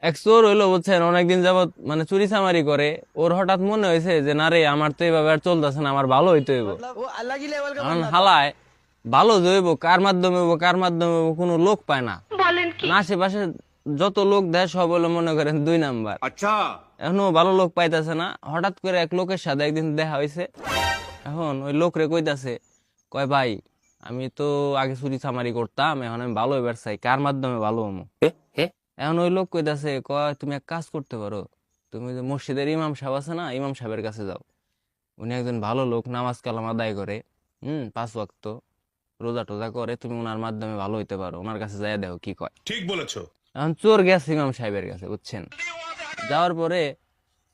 এক চোর হইলো বুঝছেন, অনেকদিন যাবত মানে চুরি চামারি করে। ওর হঠাৎ মনে হয়েছে যে না রে, আমার তো এইভাবে আর চলতেছে না, আমার ভালো হইতে হইব। वो अलग ही लेवल का এখন बंदा था। হালায় ভালো যে হইব, কার মাধ্যমে হইব কার মাধ্যমে হইব কোনো লোক পায় না। মানে আশেপাশে যত লোক দেয় সব হলো মনে করেন 2 নাম্বার। अच्छा। এখনো ভালো লোক পাইতেছে না। হঠাৎ করে এক লোকের সাথে একদিন দেখা হয়েছে। এখন ওই লোক রে কইতাছে, কয় ভাই, আমি তো আগে চুরি চামারি করতাম, এখন আমি ভালো হইবার চাই, কার মাধ্যমে ভালো হমু? এখন ওই লোক কইতাছে, কয় তুমি এক কাজ করতে পারো, তুমি যে মসজিদের ইমাম সাহেব আছে না, ইমাম সাহেবের কাছে যাও। উনি একজন ভালো লোক, নামাজ কালাম আদায় করে, 5 ওয়াক্ত রোজা টোজা করে, তুমি ওনার মাধ্যমে ভালো হইতে পারো, ওনার কাছে যাইয়া দেখো কি কয়। ठीक बोलेছো। এখন চোর গেছে ইমাম সাহেবের কাছে, বুঝছেন। যাওয়ার পরে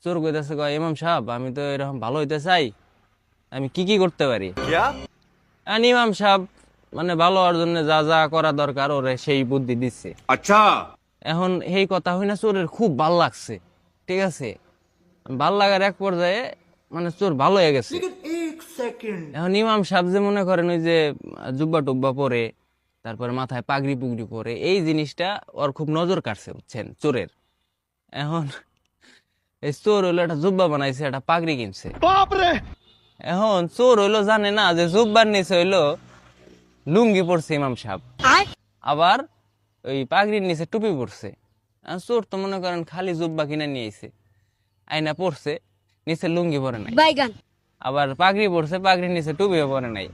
চোর কইতাছে, কয় ইমাম সাহেব, আমি তো এরকম ভালো হইতে চাই, আমি কি কি করতে পারি? क्या? এখন ইমাম সাহেব মানে ভালো হওয়ার জন্য যা যা করা দরকার ওরে সেই বুদ্ধি দিচ্ছে। अच्छा। এখন এই কথা হই না, চোরের খুব ভাল লাগছে। ঠিক আছে, ভাল লাগার এক পর্যায়ে মানে চোর ভালো হয়ে গেছে। এখন ইমাম সাহেব যে মনে করেন ওই যে জুব্বা টুব্বা পরে, তারপরে মাথায় পাগড়ি পুগড়ি পরে, এই জিনিসটা ওর খুব নজর কাটছে, বুঝছেন, চোরের। এখন এই চোর হইলো একটা জুব্বা বানাইছে, একটা পাগড়ি কিনছে। এখন চোর হইলো জানে না যে জুব্বার নিচে হইলো লুঙ্গি পরছে ইমাম সাহেব, আবার ওই পাগড়ির নিচে টুপি পরছে। আর চোর তো মনে করেন খালি জুব্বা কিনে নিয়ে আইছে, আইনা পরছে, নিচে লুঙ্গি পরে নাই, বাইগান আবার পাগড়ি পরছে, পাগড়ির নিচে টুপিও পরে নাই।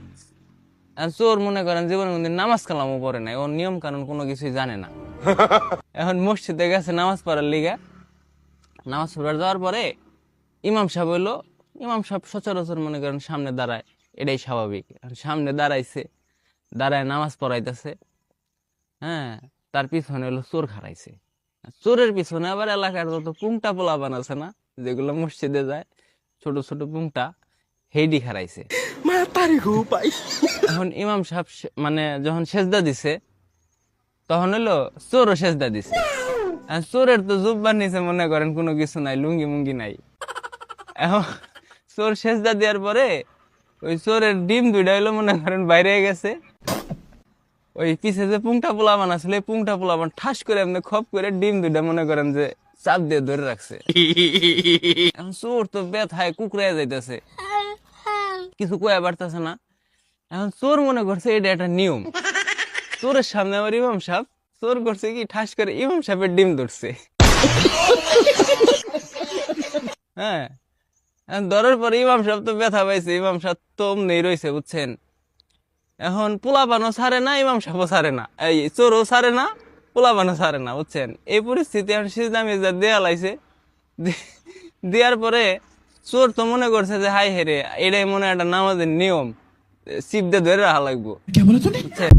আর চোর মনে করেন জীবনে কোনদিন নামাজ কালামও পরে নাই, ওর নিয়ম কানুন কোনো কিছুই জানে না। এখন মসজিদে গেছে নামাজ পড়ার লিগা। নামাজ পড়ার যাওয়ার পরে ইমাম সাহেব হইলো, ইমাম সাহেব সচরাচর মনে করেন সামনে দাঁড়ায়, এটাই স্বাভাবিক। আর সামনে দাঁড়াইছে, দাঁড়ায় নামাজ পড়াইতেছে। হ্যাঁ, তার পিছনে হলো চোর খাড়াইছে। আর চোরের পিছনে আবার এলাকার যত পুংটা পোলাপান আছে না, যেগুলো মসজিদে যায়, ছোট ছোট পুংটা, হেডি খাড়াইছে। এখন ইমাম সাহেব মানে যখন সেজদা দিছে, তখন হলো চোরও সেজদা দিছে। আর চোরের তো জুব্বার নিচে মনে করেন কোনো কিছু নাই, লুঙ্গি মুঙ্গি নাই। এখন চোর সেজদা দেওয়ার পরে ওই চোরের ডিম দুইটা হইলো মনে করেন বাইরে গেছে। ওই পিছে যে পুংটা পোলাবান আসলে পুংটা পোলাবান ঠাস করে এমনি খপ করে ডিম দুইটা মনে করেন যে চাপ দিয়ে ধরে রাখছে। এখন চোর তো ব্যথায় কুকড়ায় যাইতেছে, কিছু কয়া পারতেছে না। এখন চোর মনে করছে এটা একটা নিয়ম। চোরের সামনে আমার ইমাম সাহেব, চোর করছে কি ঠাস করে ইমাম সাহেবের ডিম ধরছে। হ্যাঁ, এখন ধরার পরে ইমাম সাহেব তো ব্যথা পাইছে, ইমাম সাহেব তো অমনি রয়েছে, বুঝছেন। এখন পোলাপানও ছাড়ে না, ইমাম সাহেবও ছাড়ে না, এই চোরও ছাড়ে না, পোলাপানও ছাড়ে না, বুঝছেন। এই পরিস্থিতি এখন সিজদা মিজদা দেয়া লাইছে। দেওয়ার পরে চোর তো মনে করছে যে হাই হেরে, এটাই মনে হয় একটা নামাজের নিয়ম, চিপ দিয়ে ধরে রাখা লাগবো, বুঝছেন।